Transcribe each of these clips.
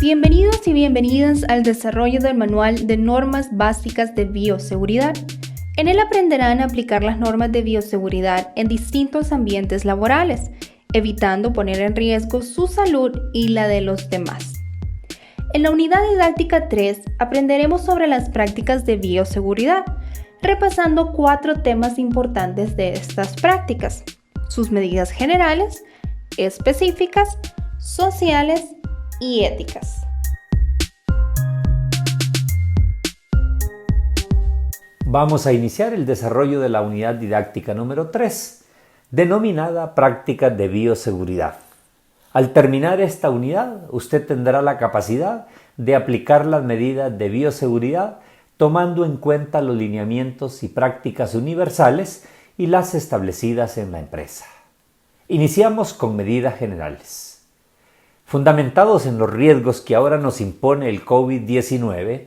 Bienvenidos y bienvenidas al desarrollo del Manual de Normas Básicas de Bioseguridad. En él aprenderán a aplicar las normas de bioseguridad en distintos ambientes laborales, evitando poner en riesgo su salud y la de los demás. En la unidad didáctica 3 aprenderemos sobre las prácticas de bioseguridad, repasando 4 temas importantes de estas prácticas: sus medidas generales, específicas, sociales y éticas. Vamos a iniciar el desarrollo de la unidad didáctica número 3, denominada Prácticas de Bioseguridad. Al terminar esta unidad, usted tendrá la capacidad de aplicar las medidas de bioseguridad tomando en cuenta los lineamientos y prácticas universales y las establecidas en la empresa. Iniciamos con medidas generales. Fundamentados en los riesgos que ahora nos impone el COVID-19,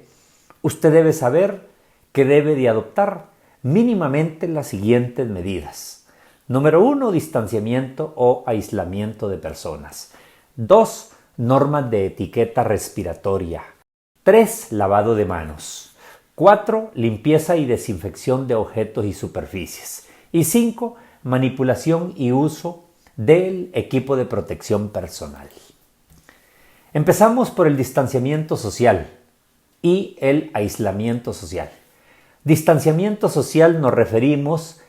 usted debe saber que debe de adoptar mínimamente las siguientes medidas. Número 1, distanciamiento o aislamiento de personas. 2, normas de etiqueta respiratoria. 3, lavado de manos. 4, limpieza y desinfección de objetos y superficies. Y 5, manipulación y uso del equipo de protección personal. Empezamos por el distanciamiento social y el aislamiento social. Distanciamiento social nos referimos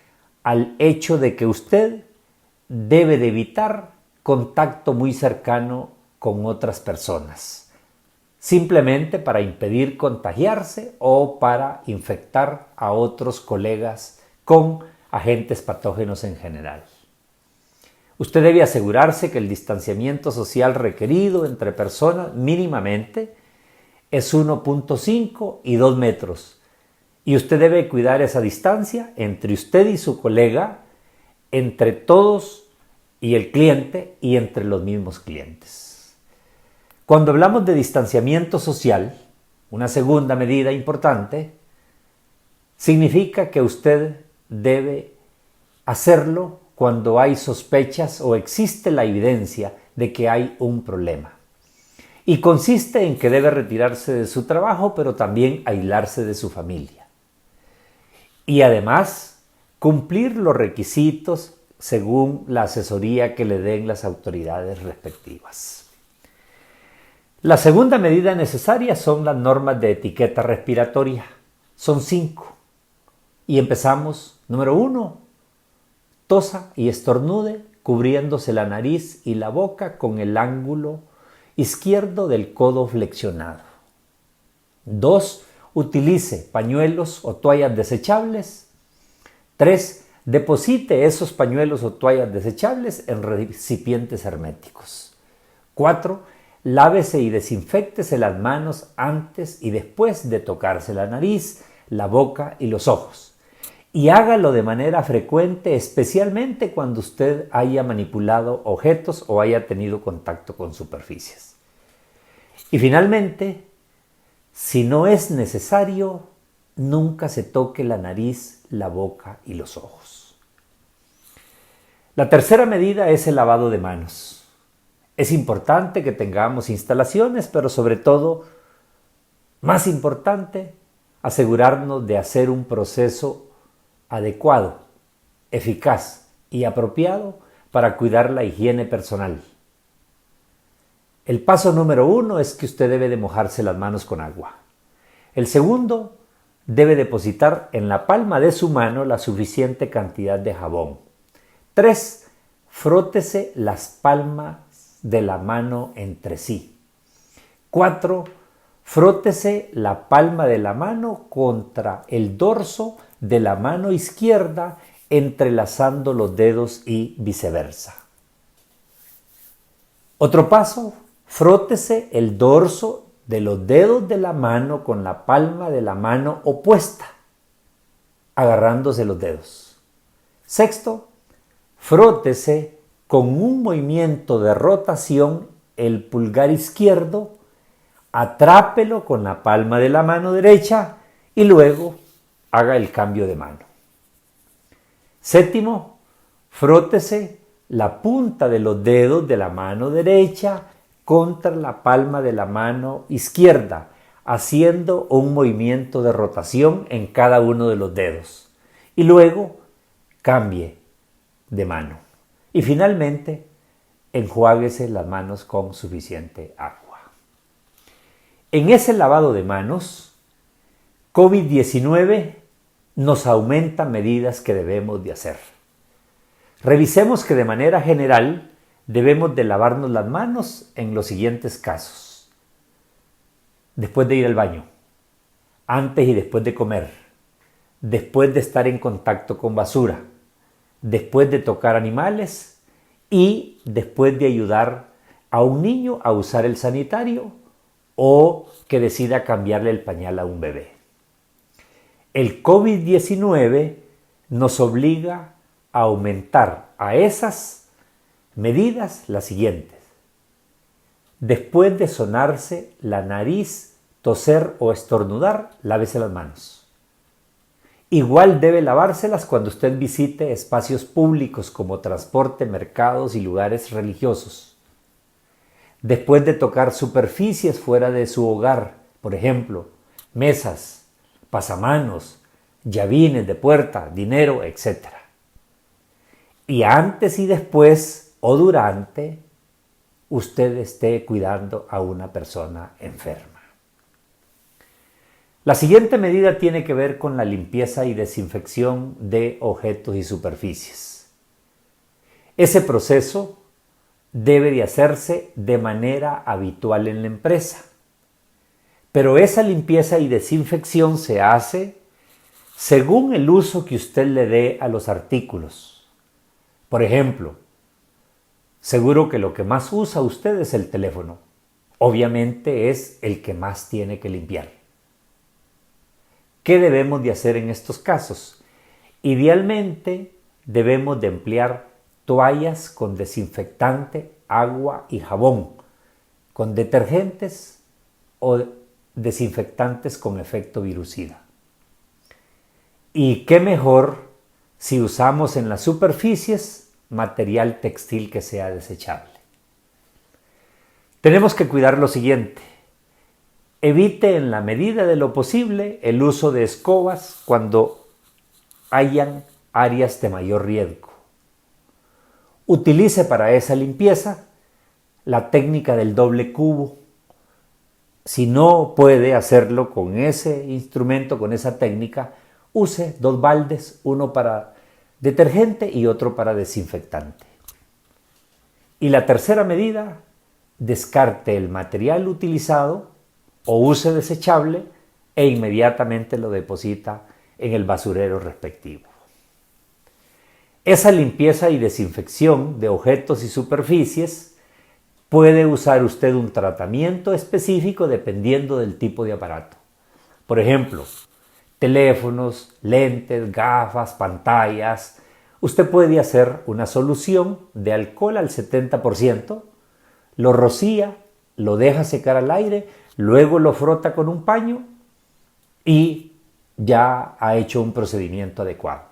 al hecho de que usted debe de evitar contacto muy cercano con otras personas, simplemente para impedir contagiarse o para infectar a otros colegas con agentes patógenos en general. Usted debe asegurarse que el distanciamiento social requerido entre personas mínimamente es 1.5 y 2 metros. Y usted debe cuidar esa distancia entre usted y su colega, entre todos y el cliente y entre los mismos clientes. Cuando hablamos de distanciamiento social, una segunda medida importante, significa que usted debe hacerlo cuando hay sospechas o existe la evidencia de que hay un problema. Y consiste en que debe retirarse de su trabajo, pero también aislarse de su familia. Y además, cumplir los requisitos según la asesoría que le den las autoridades respectivas. La segunda medida necesaria son las normas de etiqueta respiratoria. Son 5. Y empezamos, número 1, tosa y estornude cubriéndose la nariz y la boca con el ángulo izquierdo del codo flexionado. 2. Utilice pañuelos o toallas desechables. 3. Deposite esos pañuelos o toallas desechables en recipientes herméticos. 4. Lávese y desinféctese las manos antes y después de tocarse la nariz, la boca y los ojos. Y hágalo de manera frecuente, especialmente cuando usted haya manipulado objetos o haya tenido contacto con superficies. Y finalmente, si no es necesario, nunca se toque la nariz, la boca y los ojos. La tercera medida es el lavado de manos. Es importante que tengamos instalaciones, pero sobre todo, más importante, asegurarnos de hacer un proceso adecuado, eficaz y apropiado para cuidar la higiene personal. El paso número 1 es que usted debe de mojarse las manos con agua. El segundo, debe depositar en la palma de su mano la suficiente cantidad de jabón. 3. Frótese las palmas de la mano entre sí. 4. Frótese la palma de la mano contra el dorso de la mano izquierda, entrelazando los dedos y viceversa. Otro paso, frótese el dorso de los dedos de la mano con la palma de la mano opuesta, agarrándose los dedos. Sexto, frótese con un movimiento de rotación el pulgar izquierdo, atrápelo con la palma de la mano derecha y luego haga el cambio de mano. Séptimo, frótese la punta de los dedos de la mano derecha contra la palma de la mano izquierda, haciendo un movimiento de rotación en cada uno de los dedos. Y luego cambie de mano. Y finalmente, enjuáguese las manos con suficiente agua. En ese lavado de manos, COVID-19 nos aumenta medidas que debemos de hacer. Revisemos que de manera general debemos de lavarnos las manos en los siguientes casos. Después de ir al baño, antes y después de comer, después de estar en contacto con basura, después de tocar animales y después de ayudar a un niño a usar el sanitario o que decida cambiarle el pañal a un bebé. El COVID-19 nos obliga a aumentar a esas medidas las siguientes. Después de sonarse la nariz, toser o estornudar, lávese las manos. Igual debe lavárselas cuando usted visite espacios públicos como transporte, mercados y lugares religiosos. Después de tocar superficies fuera de su hogar, por ejemplo, mesas, pasamanos, llavines de puerta, dinero, etc. Y antes y después o durante, usted esté cuidando a una persona enferma. La siguiente medida tiene que ver con la limpieza y desinfección de objetos y superficies. Ese proceso debe de hacerse de manera habitual en la empresa, pero esa limpieza y desinfección se hace según el uso que usted le dé a los artículos. Por ejemplo, seguro que lo que más usa usted es el teléfono. Obviamente es el que más tiene que limpiar. ¿Qué debemos de hacer en estos casos? Idealmente debemos de emplear toallas con desinfectante, agua y jabón, con detergentes o desinfectantes con efecto virucida. Y qué mejor si usamos en las superficies material textil que sea desechable. Tenemos que cuidar lo siguiente. Evite en la medida de lo posible el uso de escobas cuando hayan áreas de mayor riesgo. Utilice para esa limpieza la técnica del doble cubo. Si no puede hacerlo con ese instrumento, con esa técnica, use 2 baldes, uno para detergente y otro para desinfectante. Y la tercera medida, descarte el material utilizado o use desechable e inmediatamente lo deposita en el basurero respectivo. Esa limpieza y desinfección de objetos y superficies puede usar usted un tratamiento específico dependiendo del tipo de aparato. Por ejemplo, teléfonos, lentes, gafas, pantallas. Usted puede hacer una solución de alcohol al 70%, lo rocía, lo deja secar al aire, luego lo frota con un paño y ya ha hecho un procedimiento adecuado.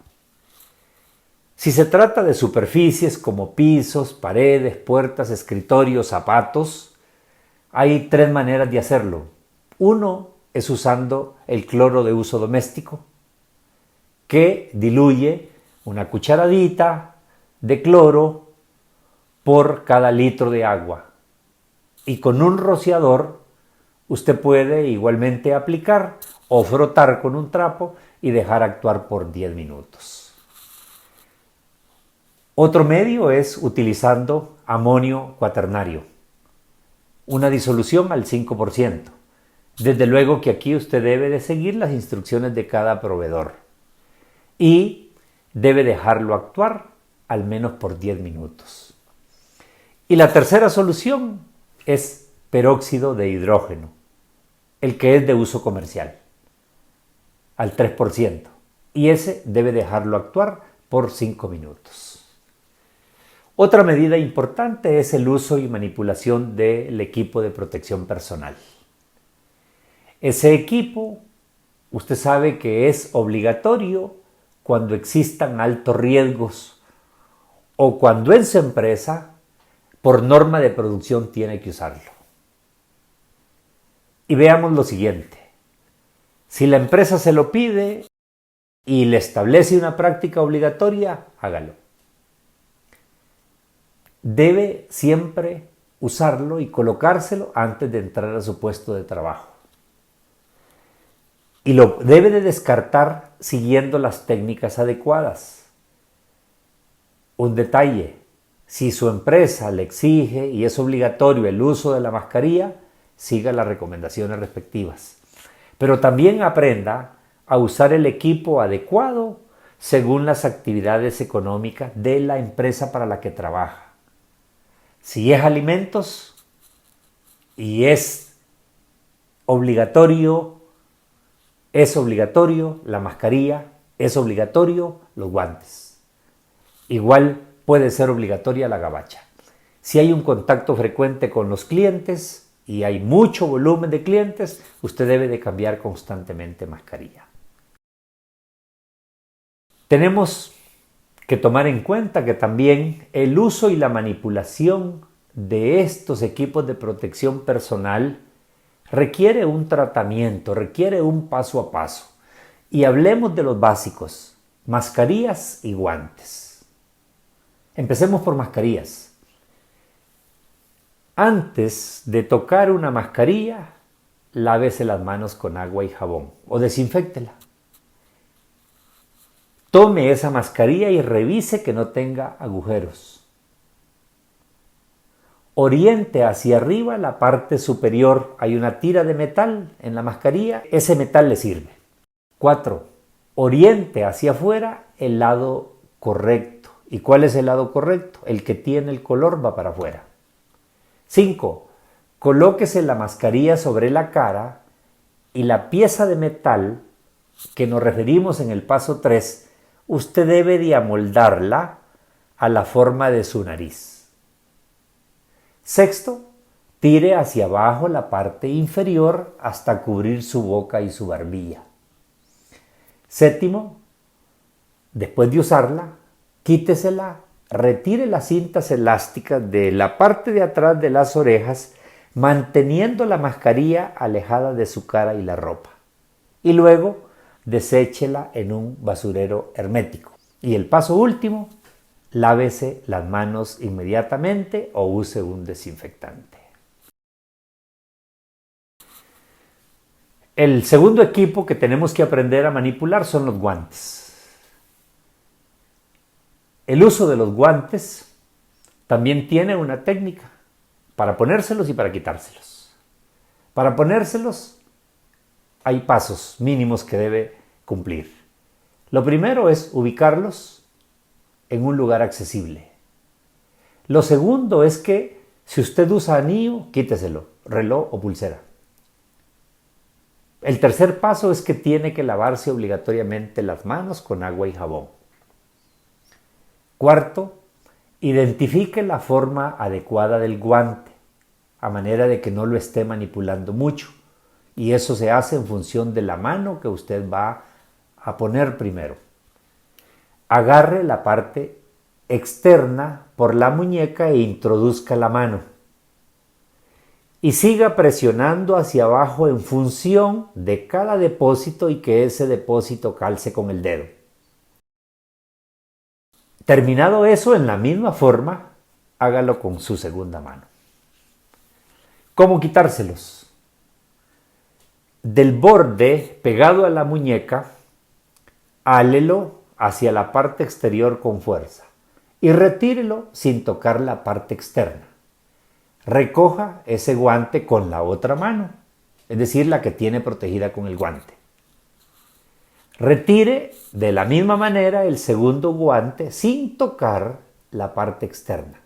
Si se trata de superficies como pisos, paredes, puertas, escritorios, zapatos, hay 3 maneras de hacerlo. Uno es usando el cloro de uso doméstico, que diluye una cucharadita de cloro por cada litro de agua. Y con un rociador usted puede igualmente aplicar o frotar con un trapo y dejar actuar por 10 minutos. Otro medio es utilizando amonio cuaternario, una disolución al 5%. Desde luego que aquí usted debe de seguir las instrucciones de cada proveedor y debe dejarlo actuar al menos por 10 minutos. Y la tercera solución es peróxido de hidrógeno, el que es de uso comercial, al 3%. Y ese debe dejarlo actuar por 5 minutos. Otra medida importante es el uso y manipulación del equipo de protección personal. Ese equipo, usted sabe que es obligatorio cuando existan altos riesgos o cuando en su empresa por norma de producción tiene que usarlo. Y veamos lo siguiente. Si la empresa se lo pide y le establece una práctica obligatoria, hágalo. Debe siempre usarlo y colocárselo antes de entrar a su puesto de trabajo. Y lo debe de descartar siguiendo las técnicas adecuadas. Un detalle, si su empresa le exige y es obligatorio el uso de la mascarilla, siga las recomendaciones respectivas. Pero también aprenda a usar el equipo adecuado según las actividades económicas de la empresa para la que trabaja. Si es alimentos y es obligatorio la mascarilla, es obligatorio los guantes. Igual puede ser obligatoria la gabacha. Si hay un contacto frecuente con los clientes y hay mucho volumen de clientes, usted debe de cambiar constantemente mascarilla. Tenemos que tomar en cuenta que también el uso y la manipulación de estos equipos de protección personal requiere un tratamiento, requiere un paso a paso. Y hablemos de los básicos, mascarillas y guantes. Empecemos por mascarillas. Antes de tocar una mascarilla, lávese las manos con agua y jabón o desinféctela. Tome esa mascarilla y revise que no tenga agujeros. Oriente hacia arriba la parte superior. Hay una tira de metal en la mascarilla. Ese metal le sirve. 4. Oriente hacia afuera el lado correcto. ¿Y cuál es el lado correcto? El que tiene el color va para afuera. 5. Colóquese la mascarilla sobre la cara y la pieza de metal que nos referimos en el paso 3, usted debe de amoldarla a la forma de su nariz. 6. Tire hacia abajo la parte inferior hasta cubrir su boca y su barbilla. 7. Después de usarla, quítesela, retire las cintas elásticas de la parte de atrás de las orejas, manteniendo la mascarilla alejada de su cara y la ropa. Y luego, deséchela en un basurero hermético. Y el paso último, lávese las manos inmediatamente o use un desinfectante. El segundo equipo que tenemos que aprender a manipular son los guantes. El uso de los guantes también tiene una técnica para ponérselos y para quitárselos. Para ponérselos hay pasos mínimos que debe cumplir. Lo primero es ubicarlos en un lugar accesible. Lo segundo es que si usted usa anillo, quíteselo, reloj o pulsera. El tercer paso es que tiene que lavarse obligatoriamente las manos con agua y jabón. 4. Identifique la forma adecuada del guante, a manera de que no lo esté manipulando mucho. Y eso se hace en función de la mano que usted va a poner primero. Agarre la parte externa por la muñeca e introduzca la mano. Y siga presionando hacia abajo en función de cada depósito y que ese depósito calce con el dedo. Terminado eso, en la misma forma, hágalo con su segunda mano. ¿Cómo quitárselos? Del borde pegado a la muñeca, hálelo hacia la parte exterior con fuerza y retírelo sin tocar la parte externa. Recoja ese guante con la otra mano, es decir, la que tiene protegida con el guante. Retire de la misma manera el segundo guante sin tocar la parte externa.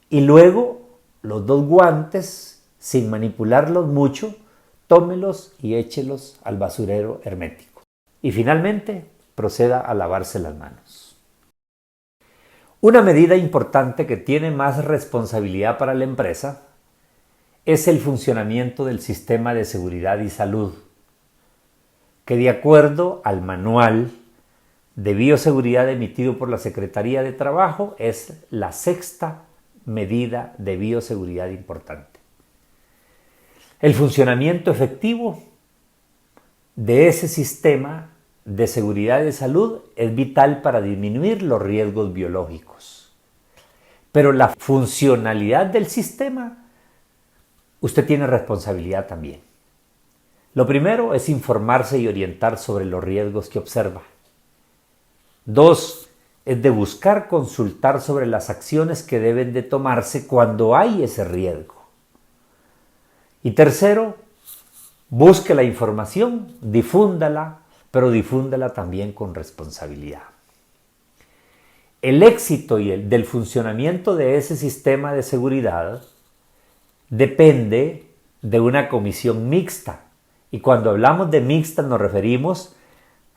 Y luego los dos guantes, sin manipularlos mucho, tómelos y échelos al basurero hermético. Y finalmente, proceda a lavarse las manos. Una medida importante que tiene más responsabilidad para la empresa es el funcionamiento del sistema de seguridad y salud, que de acuerdo al manual de bioseguridad emitido por la Secretaría de Trabajo es la sexta medida de bioseguridad importante. El funcionamiento efectivo de ese sistema de seguridad y de salud es vital para disminuir los riesgos biológicos. Pero la funcionalidad del sistema, usted tiene responsabilidad también. Lo primero es informarse y orientar sobre los riesgos que observa. 2, es de buscar consultar sobre las acciones que deben de tomarse cuando hay ese riesgo. Y tercero, busque la información, difúndala, pero difúndala también con responsabilidad. El éxito del funcionamiento de ese sistema de seguridad depende de una comisión mixta. Y cuando hablamos de mixta nos referimos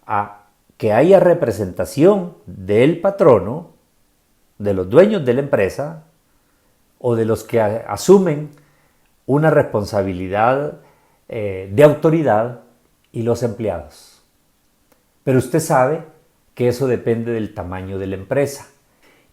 a que haya representación del patrono, de los dueños de la empresa o de los que asumen una responsabilidad de autoridad y los empleados. Pero usted sabe que eso depende del tamaño de la empresa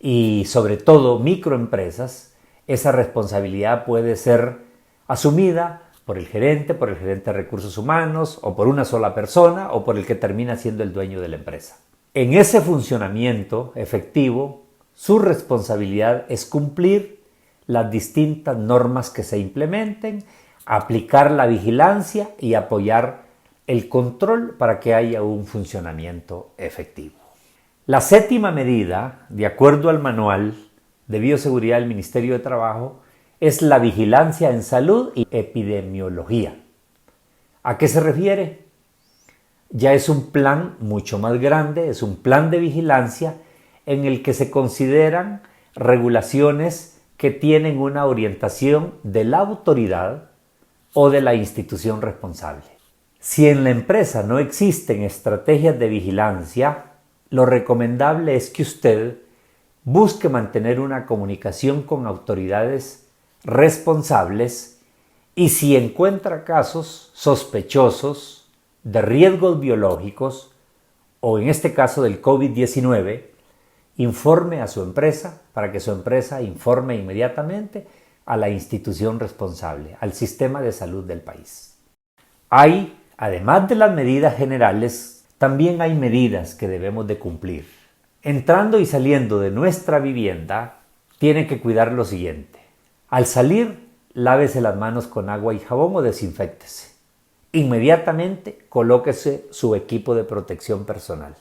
y sobre todo microempresas, esa responsabilidad puede ser asumida por el gerente de recursos humanos o por una sola persona o por el que termina siendo el dueño de la empresa. En ese funcionamiento efectivo, su responsabilidad es cumplir las distintas normas que se implementen, aplicar la vigilancia y apoyar el control para que haya un funcionamiento efectivo. La 7ª medida, de acuerdo al manual de bioseguridad del Ministerio de Trabajo, es la vigilancia en salud y epidemiología. ¿A qué se refiere? Ya es un plan mucho más grande, es un plan de vigilancia en el que se consideran regulaciones que tienen una orientación de la autoridad o de la institución responsable. Si en la empresa no existen estrategias de vigilancia, lo recomendable es que usted busque mantener una comunicación con autoridades responsables y si encuentra casos sospechosos de riesgos biológicos o en este caso del COVID-19, informe a su empresa para que su empresa informe inmediatamente a la institución responsable, al sistema de salud del país. Además de las medidas generales, también hay medidas que debemos de cumplir. Entrando y saliendo de nuestra vivienda, tiene que cuidar lo siguiente. Al salir, lávese las manos con agua y jabón o desinféctese. Inmediatamente, colóquese su equipo de protección personal.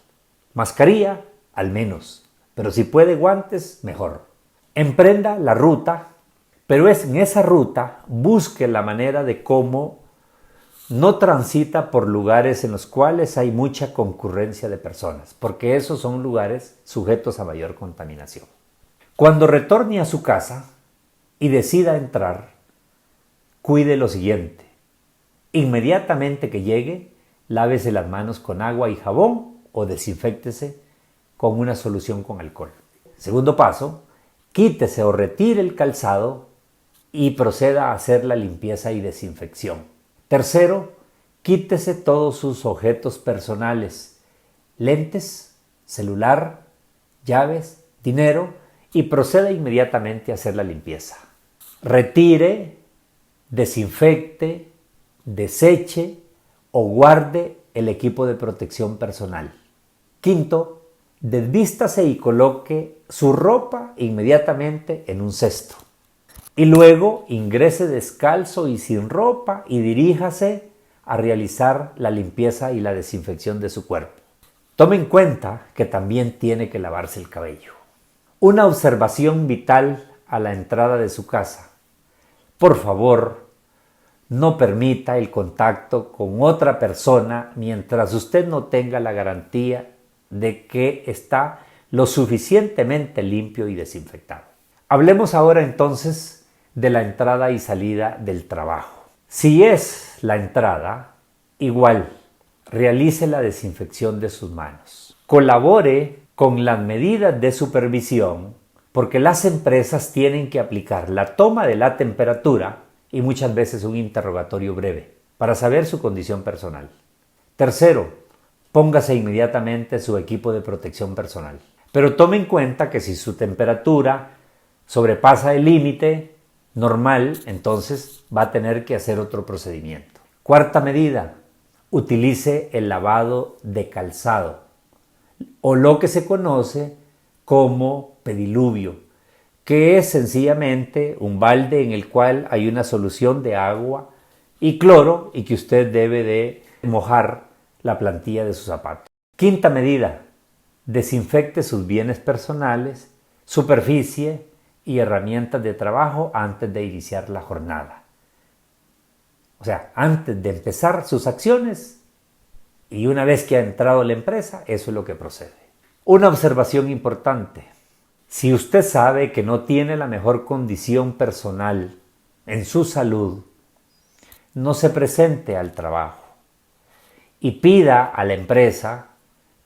Mascarilla, al menos, pero si puede guantes, mejor. Emprenda la ruta, pero en esa ruta busque la manera de cómo no transita por lugares en los cuales hay mucha concurrencia de personas, porque esos son lugares sujetos a mayor contaminación. Cuando retorne a su casa y decida entrar, cuide lo siguiente. Inmediatamente que llegue, lávese las manos con agua y jabón o desinféctese con una solución con alcohol. Segundo paso, quítese o retire el calzado y proceda a hacer la limpieza y desinfección. Tercero, quítese todos sus objetos personales, lentes, celular, llaves, dinero y proceda inmediatamente a hacer la limpieza. Retire, desinfecte, deseche o guarde el equipo de protección personal. Quinto, desvístase y coloque su ropa inmediatamente en un cesto. Y luego ingrese descalzo y sin ropa y diríjase a realizar la limpieza y la desinfección de su cuerpo. Tome en cuenta que también tiene que lavarse el cabello. Una observación vital a la entrada de su casa. Por favor, no permita el contacto con otra persona mientras usted no tenga la garantía de que está lo suficientemente limpio y desinfectado. Hablemos ahora entonces de la entrada y salida del trabajo. Si es la entrada, igual, realice la desinfección de sus manos. Colabore con las medidas de supervisión porque las empresas tienen que aplicar la toma de la temperatura y muchas veces un interrogatorio breve para saber su condición personal. Tercero, póngase inmediatamente su equipo de protección personal. Pero tome en cuenta que si su temperatura sobrepasa el límite normal, entonces va a tener que hacer otro procedimiento. Cuarta medida, utilice el lavado de calzado o lo que se conoce como pediluvio, que es sencillamente un balde en el cual hay una solución de agua y cloro y que usted debe de mojar la plantilla de su zapato. Quinta medida, desinfecte sus bienes personales, superficie y herramientas de trabajo antes de iniciar la jornada. O sea, antes de empezar sus acciones y una vez que ha entrado a la empresa, eso es lo que procede. Una observación importante. Si usted sabe que no tiene la mejor condición personal en su salud, no se presente al trabajo y pida a la empresa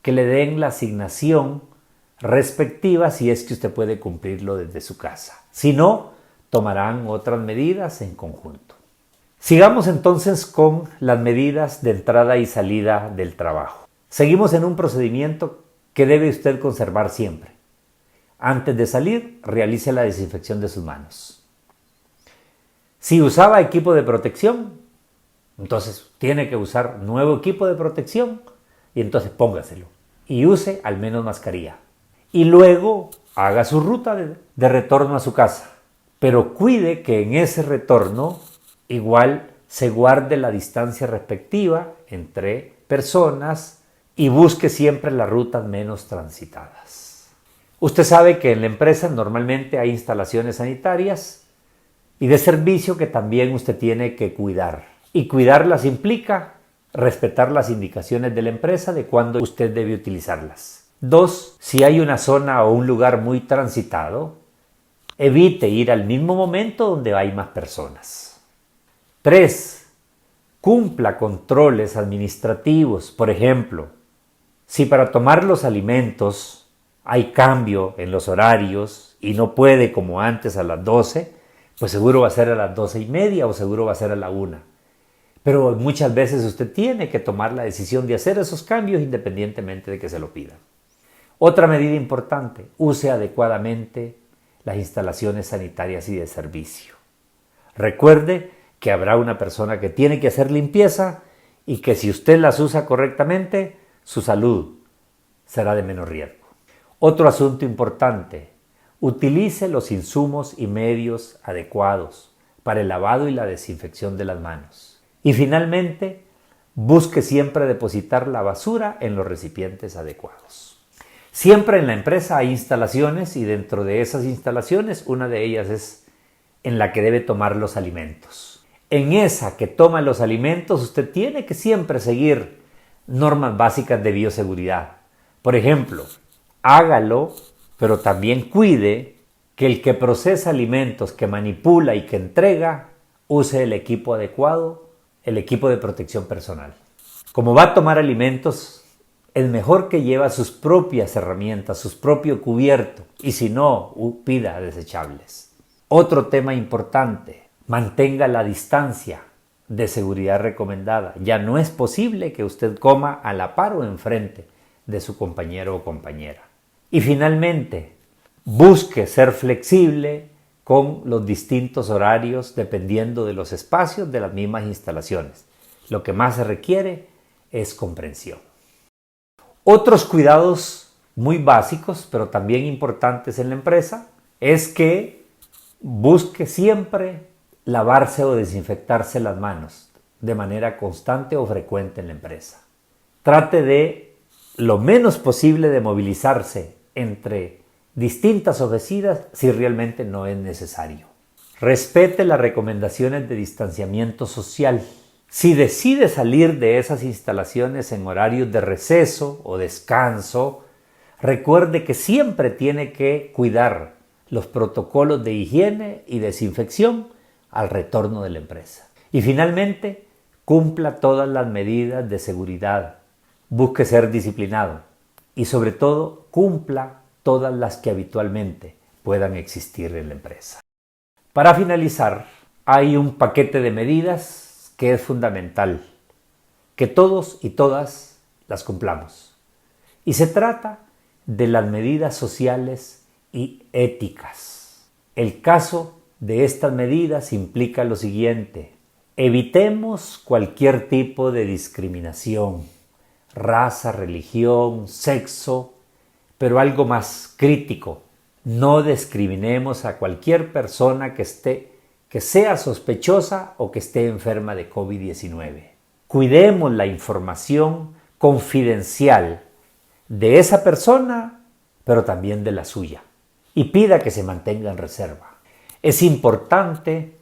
que le den la asignación respectiva si es que usted puede cumplirlo desde su casa. Si no, tomarán otras medidas en conjunto. Sigamos entonces con las medidas de entrada y salida del trabajo. Seguimos en un procedimiento que debe usted conservar siempre. Antes de salir, realice la desinfección de sus manos. Si usaba equipo de protección, entonces tiene que usar nuevo equipo de protección y entonces póngaselo. Y use al menos mascarilla. Y luego haga su ruta de retorno a su casa. Pero cuide que en ese retorno igual se guarde la distancia respectiva entre personas y busque siempre las rutas menos transitadas. Usted sabe que en la empresa normalmente hay instalaciones sanitarias y de servicio que también usted tiene que cuidar. Y cuidarlas implica respetar las indicaciones de la empresa de cuándo usted debe utilizarlas. 2. Si hay una zona o un lugar muy transitado, evite ir al mismo momento donde hay más personas. 3. Cumpla controles administrativos. Por ejemplo, si para tomar los alimentos hay cambio en los horarios y no puede como antes a las 12, pues seguro va a ser a las 12:30 o seguro va a ser a la 1. Pero muchas veces usted tiene que tomar la decisión de hacer esos cambios independientemente de que se lo pidan. Otra medida importante, use adecuadamente las instalaciones sanitarias y de servicio. Recuerde que habrá una persona que tiene que hacer limpieza y que si usted las usa correctamente, su salud será de menos riesgo. Otro asunto importante, utilice los insumos y medios adecuados para el lavado y la desinfección de las manos. Y finalmente, busque siempre depositar la basura en los recipientes adecuados. Siempre en la empresa hay instalaciones y dentro de esas instalaciones una de ellas es en la que debe tomar los alimentos. En esa que toma los alimentos usted tiene que siempre seguir normas básicas de bioseguridad. Por ejemplo, hágalo, pero también cuide que el que procesa alimentos, que manipula y que entrega, use el equipo adecuado, el equipo de protección personal. Como va a tomar alimentos, es mejor que lleve sus propias herramientas, su propio cubierto, y si no, pida desechables. Otro tema importante, mantenga la distancia de seguridad recomendada. Ya no es posible que usted coma a la par o enfrente de su compañero o compañera. Y finalmente, busque ser flexible con los distintos horarios dependiendo de los espacios de las mismas instalaciones. Lo que más se requiere es comprensión. Otros cuidados muy básicos, pero también importantes en la empresa, es que busque siempre lavarse o desinfectarse las manos de manera constante o frecuente en la empresa. Trate de lo menos posible de movilizarse entre distintas oficinas si realmente no es necesario. Respete las recomendaciones de distanciamiento social. Si decide salir de esas instalaciones en horarios de receso o descanso, recuerde que siempre tiene que cuidar los protocolos de higiene y desinfección al retorno de la empresa. Y finalmente, cumpla todas las medidas de seguridad. Busque ser disciplinado y sobre todo cumpla todas las que habitualmente puedan existir en la empresa. Para finalizar, hay un paquete de medidas que es fundamental que todos y todas las cumplamos. Y se trata de las medidas sociales y éticas. El caso de estas medidas implica lo siguiente: evitemos cualquier tipo de discriminación, raza, religión, sexo, pero algo más crítico: no discriminemos a cualquier persona que sea sospechosa o que esté enferma de COVID-19. Cuidemos la información confidencial de esa persona, pero también de la suya, y pida que se mantenga en reserva. Es importante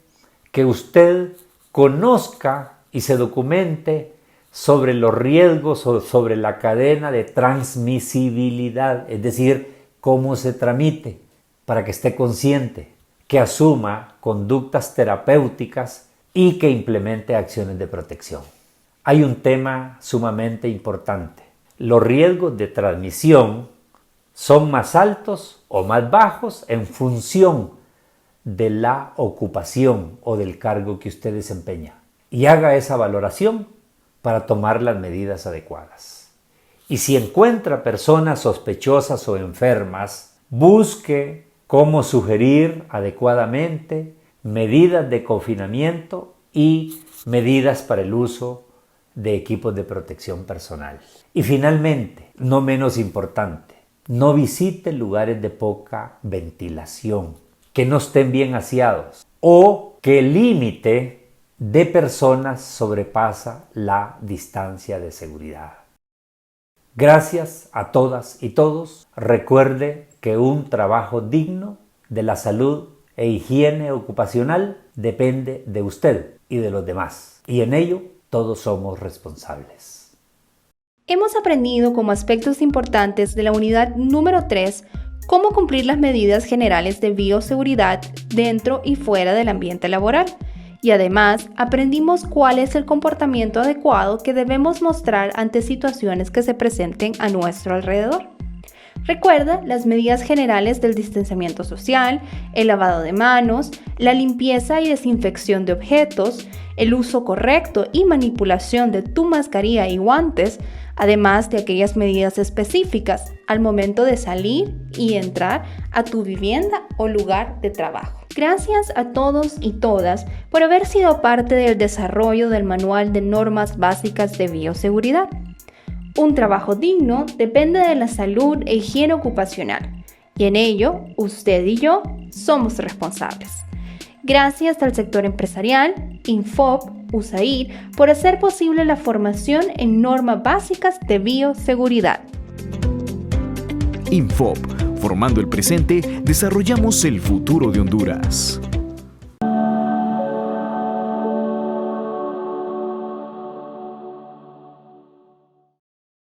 que usted conozca y se documente sobre los riesgos o sobre la cadena de transmisibilidad, es decir, cómo se transmite, para que esté consciente, que asuma conductas terapéuticas y que implemente acciones de protección. Hay un tema sumamente importante. Los riesgos de transmisión son más altos o más bajos en función de la ocupación o del cargo que usted desempeña. Y haga esa valoración para tomar las medidas adecuadas. Y si encuentra personas sospechosas o enfermas, busque cómo sugerir adecuadamente medidas de confinamiento y medidas para el uso de equipos de protección personal. Y finalmente, no menos importante, no visite lugares de poca ventilación, que no estén bien aseados o que el límite de personas sobrepasa la distancia de seguridad. Gracias a todas y todos. Recuerde que un trabajo digno de la salud e higiene ocupacional depende de usted y de los demás, y en ello todos somos responsables. Hemos aprendido como aspectos importantes de la unidad número 3 cómo cumplir las medidas generales de bioseguridad dentro y fuera del ambiente laboral. Y además aprendimos cuál es el comportamiento adecuado que debemos mostrar ante situaciones que se presenten a nuestro alrededor. Recuerda las medidas generales del distanciamiento social, el lavado de manos, la limpieza y desinfección de objetos, el uso correcto y manipulación de tu mascarilla y guantes, además de aquellas medidas específicas al momento de salir y entrar a tu vivienda o lugar de trabajo. Gracias a todos y todas por haber sido parte del desarrollo del Manual de Normas Básicas de Bioseguridad. Un trabajo digno depende de la salud e higiene ocupacional, y en ello usted y yo somos responsables. Gracias al sector empresarial, Infop, USAID, por hacer posible la formación en normas básicas de bioseguridad. Infop, formando el presente, desarrollamos el futuro de Honduras.